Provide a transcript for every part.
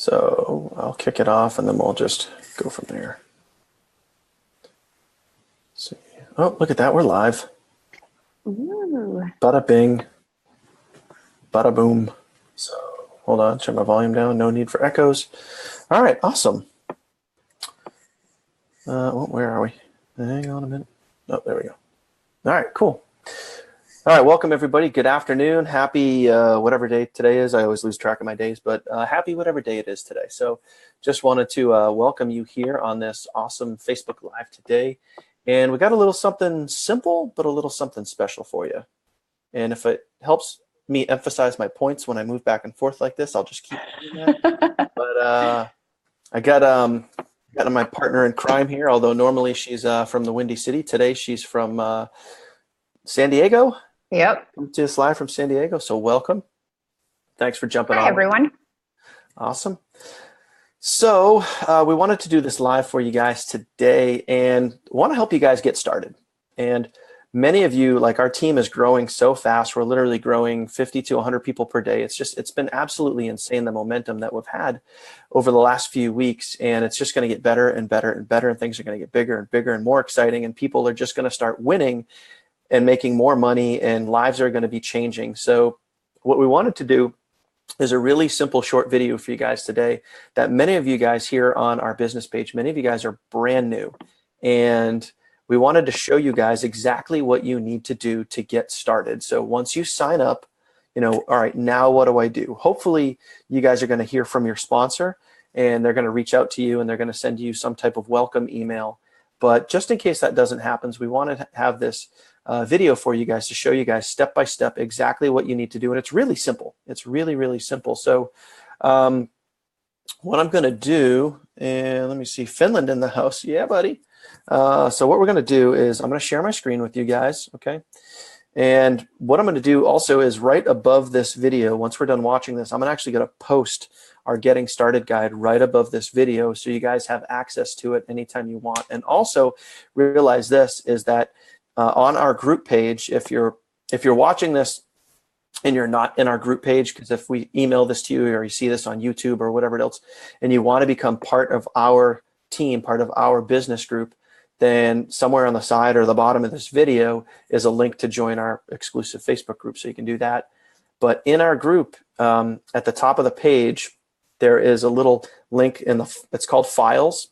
So I'll kick it off and then we'll just go from there. Let's see. Oh, look at that. We're live. Ooh. Bada bing. Bada boom. So hold on, turn my volume down. No need for echoes. All right, awesome. Where are we? Hang on a minute. Oh, there we go. All right, cool. All right, welcome everybody. Good afternoon. Happy whatever day today is. I always lose track of my days, but happy whatever day it is today. So just wanted to welcome you here on this awesome Facebook Live today. And we got a little something simple, but a little something special for you. And if it helps me emphasize my points when I move back and forth like this, I'll just keep doing that. But I got my partner in crime here, although normally she's from the Windy City. Today she's from San Diego. Yep. Just live from San Diego, so welcome. Thanks for jumping on. Hi, everyone. Awesome. So we wanted to do this live for you guys today and want to help you guys get started. And many of you, like our team is growing so fast. We're literally growing 50 to 100 people per day. It's been absolutely insane, the momentum that we've had over the last few weeks. And it's just going to get better and better and better. And things are going to get bigger and bigger and more exciting. And people are just going to start winning and making more money, and lives are going to be changing. So what we wanted to do is a really simple short video for you guys today that many of you guys here on our business page, many of you guys are brand new. And we wanted to show you guys exactly what you need to do to get started. So once you sign up, all right, now what do I do? Hopefully you guys are going to hear from your sponsor and they're going to reach out to you and they're going to send you some type of welcome email. But just in case that doesn't happen, we want to have this video for you guys to show you guys step by step exactly what you need to do. And it's really simple. It's really, really simple. So what I'm going to do, and let me see, Finland in the house. Yeah, buddy. So what we're going to do is I'm going to share my screen with you guys. Okay. And what I'm going to do also is right above this video, once we're done watching this, I'm actually going to post our Getting Started guide right above this video so you guys have access to it anytime you want. And also realize this is that on our group page, if you're watching this and you're not in our group page, because if we email this to you or you see this on YouTube or whatever else, and you want to become part of our team, part of our business group, then somewhere on the side or the bottom of this video is a link to join our exclusive Facebook group, so you can do that. But in our group, at the top of the page, there is a little link it's called Files.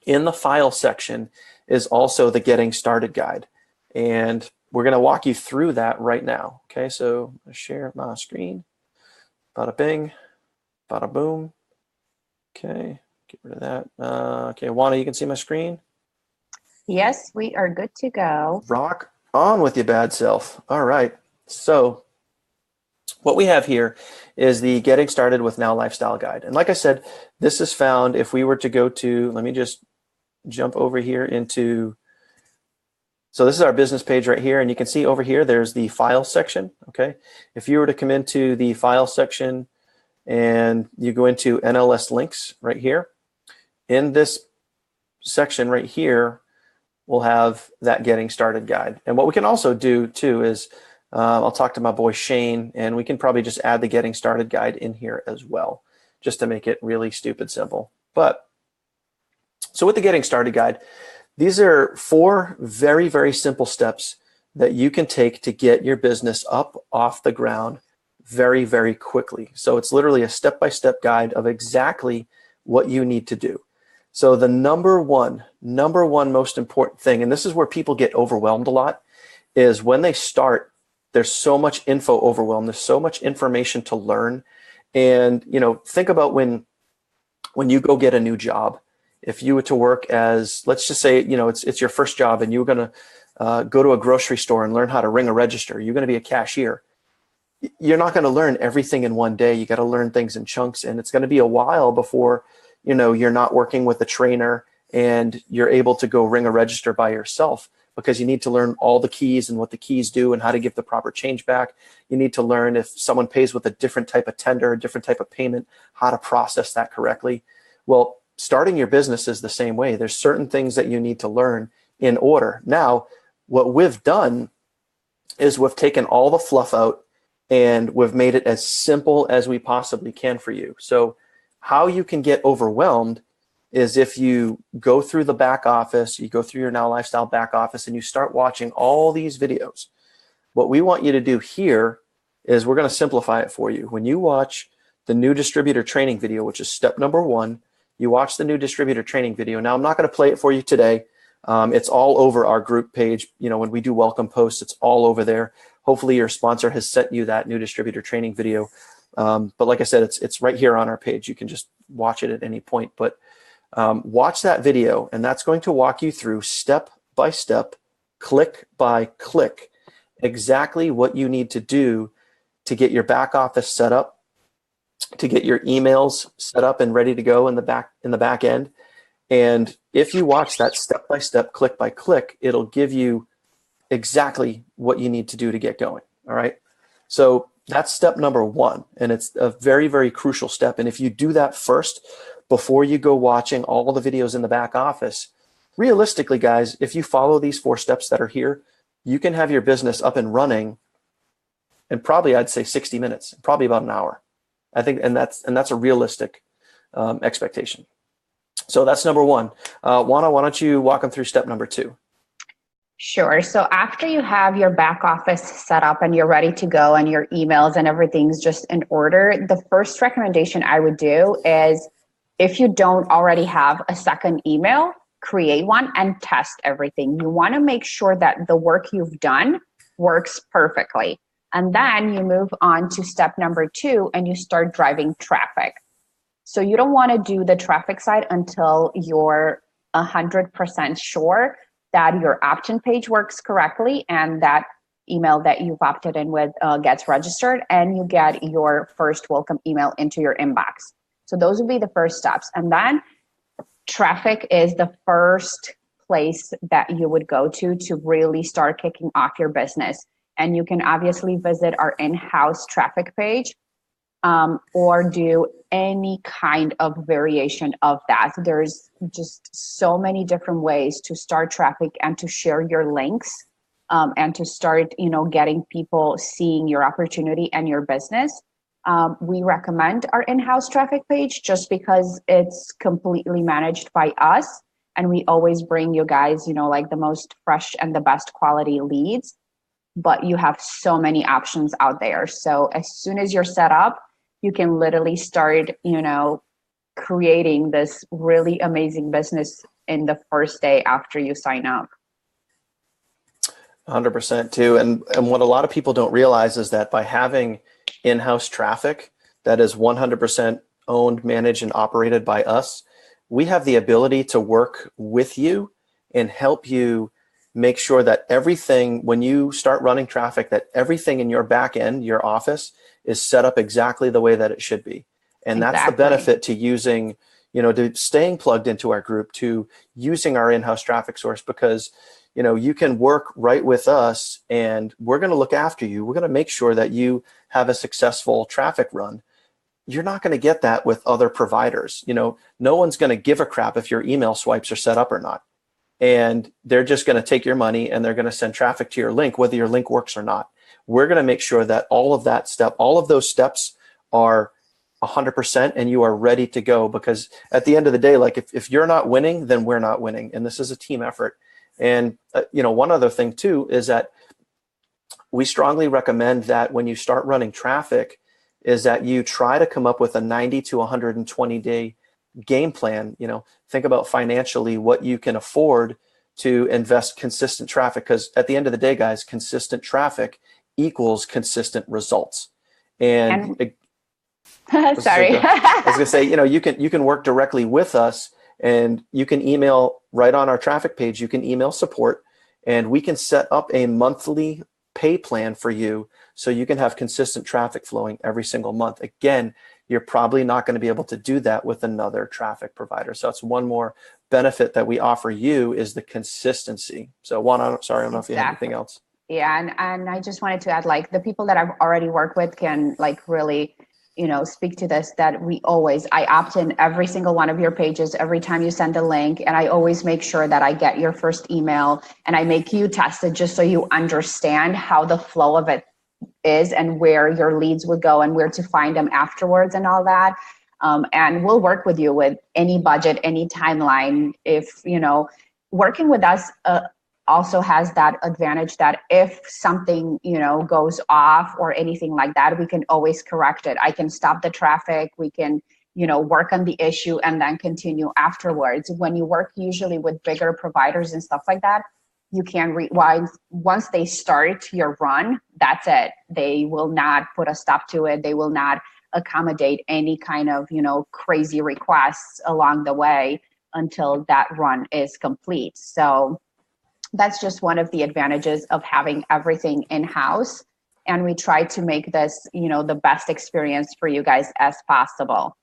In the File section is also the Getting Started guide. And we're going to walk you through that right now. Okay, so I'm going to share my screen. Bada bing, bada boom. Okay, get rid of that. Okay, Oana, you can see my screen? Yes, we are good to go. Rock on with your bad self. All right, so what we have here is the Getting Started with Now Lifestyle Guide. And like I said, this is found if we were to go to, let me just jump over here into, so this is our business page right here, and you can see over here there's the file section. Okay, if you were to come into the file section and you go into NLS links right here, in this section right here, we'll have that Getting Started guide. And what we can also do too is I'll talk to my boy Shane, and we can probably just add the Getting Started guide in here as well, just to make it really stupid simple. But so with the Getting Started guide, these are 4 very, very simple steps that you can take to get your business up off the ground very, very quickly. So it's literally a step-by-step guide of exactly what you need to do. So the number one most important thing, and this is where people get overwhelmed a lot, is when they start, there's so much info overwhelm. There's so much information to learn. And, think about when you go get a new job. If you were to work as, let's just say, it's your first job and you're going to go to a grocery store and learn how to ring a register. You're going to be a cashier. You're not going to learn everything in one day. You got to learn things in chunks, and it's going to be a while before, you're not working with a trainer and you're able to go ring a register by yourself, because you need to learn all the keys and what the keys do and how to give the proper change back. You need to learn if someone pays with a different type of tender, a different type of payment, how to process that correctly. Well, starting your business is the same way. There's certain things that you need to learn in order. Now, what we've done is we've taken all the fluff out and we've made it as simple as we possibly can for you. So How you can get overwhelmed is if you go through the back office, you go through your Now Lifestyle back office, and you start watching all these videos. What we want you to do here is we're going to simplify it for you. When you watch the new distributor training video, which is step number 1, you watch the new distributor training video. Now, I'm not going to play it for you today. It's all over our group page. When we do welcome posts, it's all over there. Hopefully your sponsor has sent you that new distributor training video. But like I said, it's right here on our page. You can just watch it at any point. But watch that video, and that's going to walk you through step by step, click by click, exactly what you need to do to get your back office set up, to get your emails set up and ready to go in the back end. And if you watch that step by step, click by click, it'll give you exactly what you need to do to get going. All right. So that's step number 1, and it's a very, very crucial step. And if you do that first, before you go watching all the videos in the back office, realistically, guys, if you follow these 4 steps that are here, you can have your business up and running in probably, I'd say 60 minutes, probably about an hour. I think, and that's a realistic expectation. So that's number 1. Oana, why don't you walk them through step number 2? Sure. So after you have your back office set up and you're ready to go and your emails and everything's just in order, the first recommendation I would do is, if you don't already have a second email, create one and test everything. You want to make sure that the work you've done works perfectly. And then you move on to step number 2 and you start driving traffic. So you don't want to do the traffic side until you're 100% sure that your opt-in page works correctly and that email that you've opted in with gets registered, and you get your first welcome email into your inbox. So those would be the first steps. And then traffic is the first place that you would go to really start kicking off your business. And you can obviously visit our in-house traffic page or do any kind of variation of that. There's just so many different ways to start traffic and to share your links and to start, getting people seeing your opportunity and your business. We recommend our in-house traffic page just because it's completely managed by us, and we always bring you guys, like the most fresh and the best quality leads, but you have so many options out there. So as soon as you're set up, you can literally start, creating this really amazing business in the first day after you sign up. 100% too. And what a lot of people don't realize is that by having in-house traffic that is 100% owned, managed, and operated by us, we have the ability to work with you and help you make sure that everything, when you start running traffic, that everything in your back end, your office, is set up exactly the way that it should be. And that's the benefit to using, to staying plugged into our group, to using our in-house traffic source, because, you can work right with us and we're going to look after you. We're going to make sure that you have a successful traffic run. You're not going to get that with other providers. No one's going to give a crap if your email swipes are set up or not. And they're just going to take your money and they're going to send traffic to your link, whether your link works or not. We're going to make sure that all of those steps are 100% and you are ready to go, because at the end of the day, like if you're not winning, then we're not winning. And this is a team effort. And, one other thing too, is that we strongly recommend that when you start running traffic is that you try to come up with a 90 to 120 day game plan. Think about financially what you can afford to invest consistent traffic, because at the end of the day, guys, consistent traffic equals consistent results. And sorry, I was gonna say, you can work directly with us, and you can email right on our traffic page. You can email support, and we can set up a monthly pay plan for you so you can have consistent traffic flowing every single month. Again, you're probably not going to be able to do that with another traffic provider. So it's one more benefit that we offer you, is the consistency. So Oana, sorry, I don't know if you have anything else. Yeah, and I just wanted to add, like, the people that I've already worked with can really, speak to this, that I opt in every single one of your pages every time you send a link, and I always make sure that I get your first email and I make you test it just so you understand how the flow of it is and where your leads would go and where to find them afterwards and all that. And we'll work with you with any budget, any timeline. If, working with us also has that advantage that if something, goes off or anything like that, we can always correct it. I can stop the traffic. We can, work on the issue and then continue afterwards. When you work usually with bigger providers and stuff like that, you can once they start your run, that's it. They will not put a stop to it. They will not accommodate any kind of, crazy requests along the way until that run is complete. So that's just one of the advantages of having everything in-house. And we try to make this, the best experience for you guys as possible.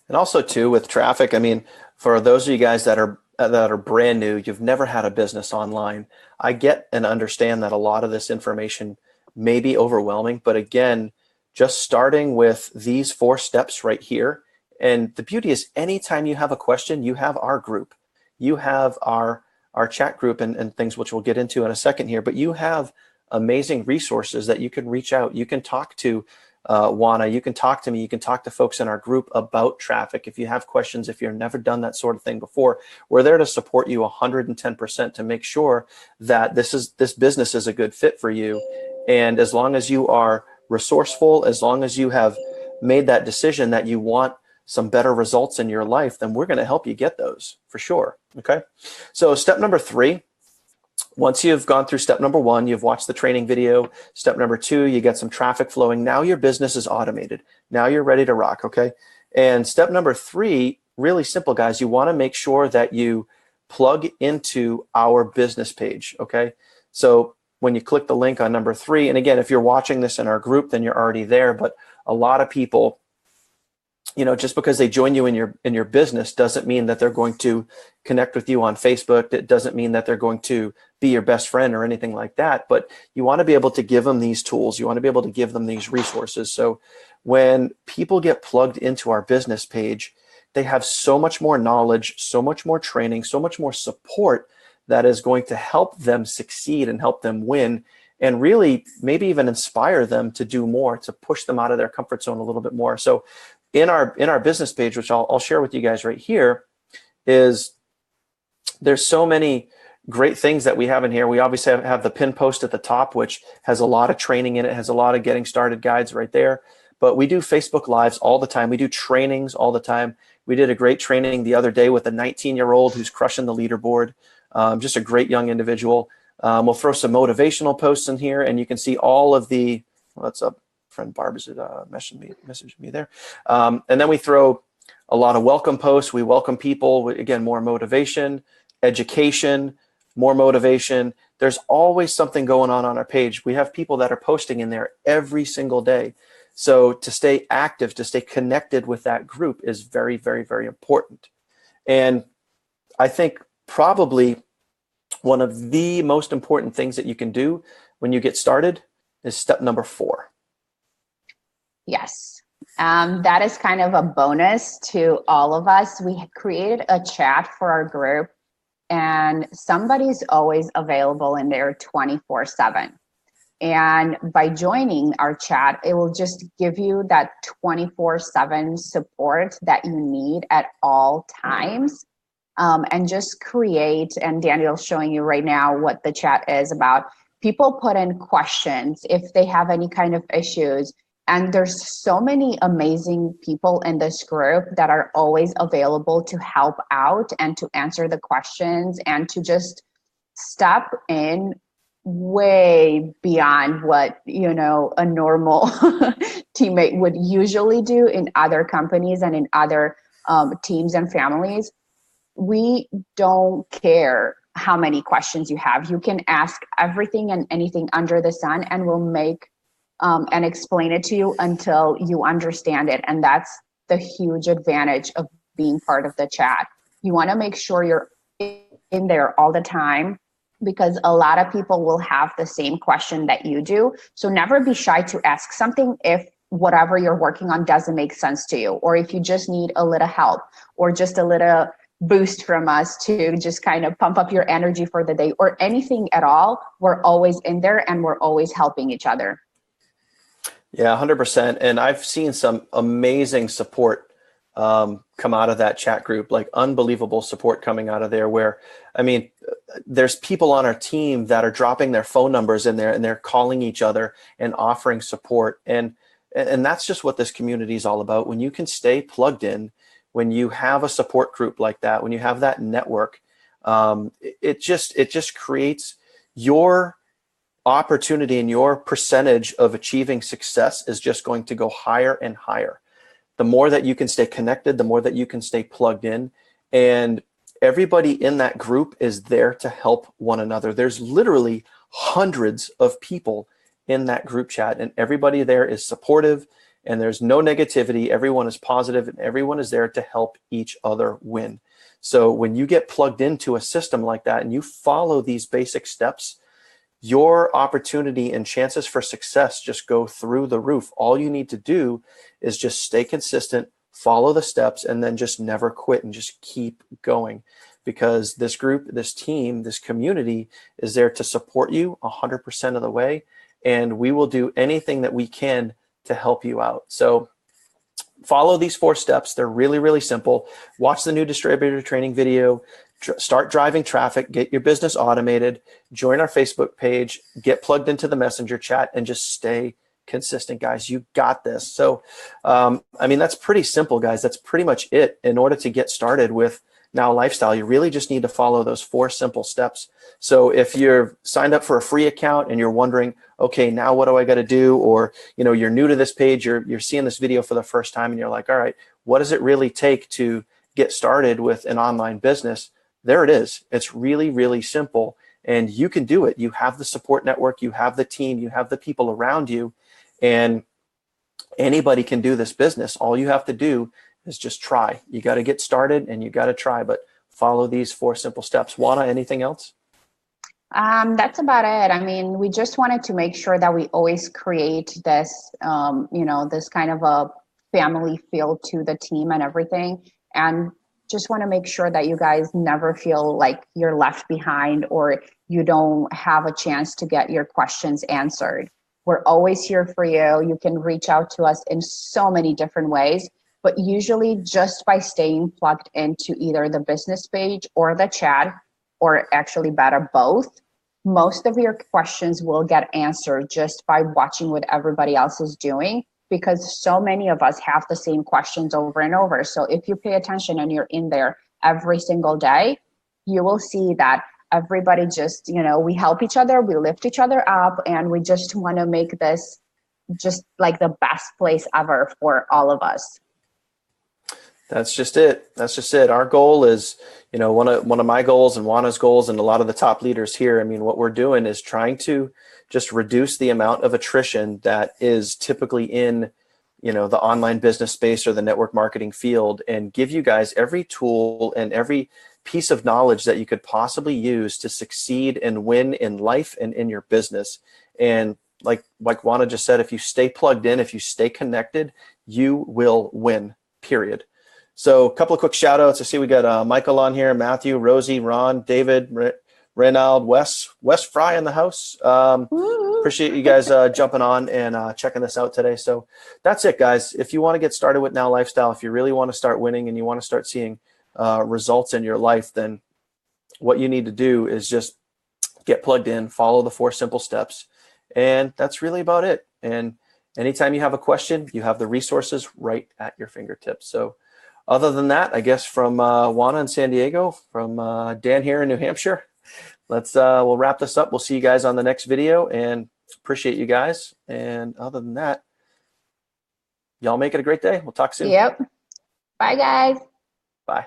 And also too, with traffic, I mean, for those of you guys that are brand new, you've never had a business online, I get and understand that a lot of this information may be overwhelming, but again, just starting with these 4 steps right here. And the beauty is anytime you have a question, you have our group, you have our chat group and things, which we'll get into in a second here, but you have amazing resources that you can reach out. You can talk to Oana, you can talk to me, you can talk to folks in our group about traffic. If you have questions, if you've never done that sort of thing before, we're there to support you 110% to make sure that this business is a good fit for you. And as long as you are resourceful, as long as you have made that decision that you want some better results in your life, then we're going to help you get those for sure. Okay. So step number 3, once you've gone through step number 1, you've watched the training video. Step number 2, you get some traffic flowing. Now your business is automated. Now you're ready to rock. Okay. And step number 3, really simple, guys. You want to make sure that you plug into our business page. Okay. So when you click the link on number 3, and again, if you're watching this in our group, then you're already there. But a lot of people, just because they join you in your business doesn't mean that they're going to connect with you on Facebook. It doesn't mean that they're going to be your best friend or anything like that. But you want to be able to give them these tools. You want to be able to give them these resources. So when people get plugged into our business page, they have so much more knowledge, so much more training, so much more support that is going to help them succeed and help them win, and really maybe even inspire them to do more, to push them out of their comfort zone a little bit more. So in our business page, which I'll share with you guys right here, is there's so many great things that we have in here. We obviously have the pin post at the top, which has a lot of training in it, has a lot of getting started guides right there. But we do Facebook Lives all the time. We do trainings all the time. We did a great training the other day with a 19-year-old who's crushing the leaderboard. Just a great young individual. We'll throw some motivational posts in here, and you can see all of the, what's up? Friend Barb is messaged me there. And then we throw a lot of welcome posts. We welcome people. Again, more motivation, education, more motivation. There's always something going on our page. We have people that are posting in there every single day. So to stay active, to stay connected with that group is very, very, very important. And I think probably one of the most important things that you can do when you get started is step number 4. Yes. That is kind of a bonus to all of us. We created a chat for our group, and somebody's always available in there 24/7. And by joining our chat, it will just give you that 24/7 support that you need at all times. And just create, and Daniel's showing you right now what the chat is about. People put in questions if they have any kind of issues. And there's so many amazing people in this group that are always available to help out and to answer the questions and to just step in way beyond what, a normal teammate would usually do in other companies and in other teams and families. We don't care how many questions you have. You can ask everything and anything under the sun, and we'll make and explain it to you until you understand it. And that's the huge advantage of being part of the chat. You want to make sure you're in there all the time, because a lot of people will have the same question that you do. So never be shy to ask something if whatever you're working on doesn't make sense to you, or if you just need a little help or just a little boost from us to just kind of pump up your energy for the day, or anything at all. We're always in there and we're always helping each other. Yeah, 100%. And I've seen some amazing support come out of that chat group, like unbelievable support coming out of there where, I mean, there's people on our team that are dropping their phone numbers in there and they're calling each other and offering support. And that's just what this community is all about. When you can stay plugged in, when you have a support group like that, when you have that network, it just creates your opportunity, and your percentage of achieving success is just going to go higher and higher. The more that you can stay connected, the more that you can stay plugged in, and everybody in that group is there to help one another. There's literally hundreds of people in that group chat, and everybody there is supportive, and there's no negativity. Everyone is positive, and everyone is there to help each other win. So when you get plugged into a system like that and you follow these basic steps, your opportunity and chances for success just go through the roof. All you need to do is just stay consistent, follow the steps, and then just never quit and just keep going. Because this group, this team, this community is there to support you 100% of the way. And we will do anything that we can to help you out. So follow these 4 steps. They're really, really simple. Watch the new distributor training video. Start driving traffic, get your business automated, join our Facebook page, get plugged into the messenger chat, and just stay consistent, guys. You got this. So, I mean, that's pretty simple, guys. That's pretty much it. In order to get started with Now Lifestyle, you really just need to follow those 4 simple steps. So if you're signed up for a free account and you're wondering, okay, now what do I got to do? Or, you know, you're new to this page, you're seeing this video for the first time and you're like, all right, what does it really take to get started with an online business? There it is. It's really, really simple, and you can do it. You have the support network, you have the team, you have the people around you, and anybody can do this business. All you have to do is just try. You got to get started and you got to try, but follow these 4 simple steps. Oana, anything else? That's about it. I mean, we just wanted to make sure that we always create this, this kind of a family feel to the team and everything. And just want to make sure that you guys never feel like you're left behind or you don't have a chance to get your questions answered. We're always here for you. You can reach out to us in so many different ways, but usually just by staying plugged into either the business page or the chat, or actually better, both, most of your questions will get answered just by watching what everybody else is doing, because so many of us have the same questions over and over. So if you pay attention and you're in there every single day, you will see that everybody just, we help each other, we lift each other up, and we just want to make this just like the best place ever for all of us. That's just it. That's just it. Our goal is, one of my goals and Oana's goals and a lot of the top leaders here. I mean, what we're doing is trying to just reduce the amount of attrition that is typically in, the online business space or the network marketing field, and give you guys every tool and every piece of knowledge that you could possibly use to succeed and win in life and in your business. And like Oana just said, if you stay plugged in, if you stay connected, you will win, period. So a couple of quick shout outs. I see we got Michael on here, Matthew, Rosie, Ron, David, Reynald, Wes Fry in the house. Appreciate you guys jumping on and checking this out today. So that's it, guys. If you want to get started with Now Lifestyle, if you really want to start winning and you want to start seeing results in your life, then what you need to do is just get plugged in, follow the 4 simple steps, and that's really about it. And anytime you have a question, you have the resources right at your fingertips. So other than that, I guess from Oana in San Diego, from Dan here in New Hampshire, we'll wrap this up. We'll see you guys on the next video, and appreciate you guys. And other than that, y'all make it a great day. We'll talk soon. Yep. Bye, guys. Bye.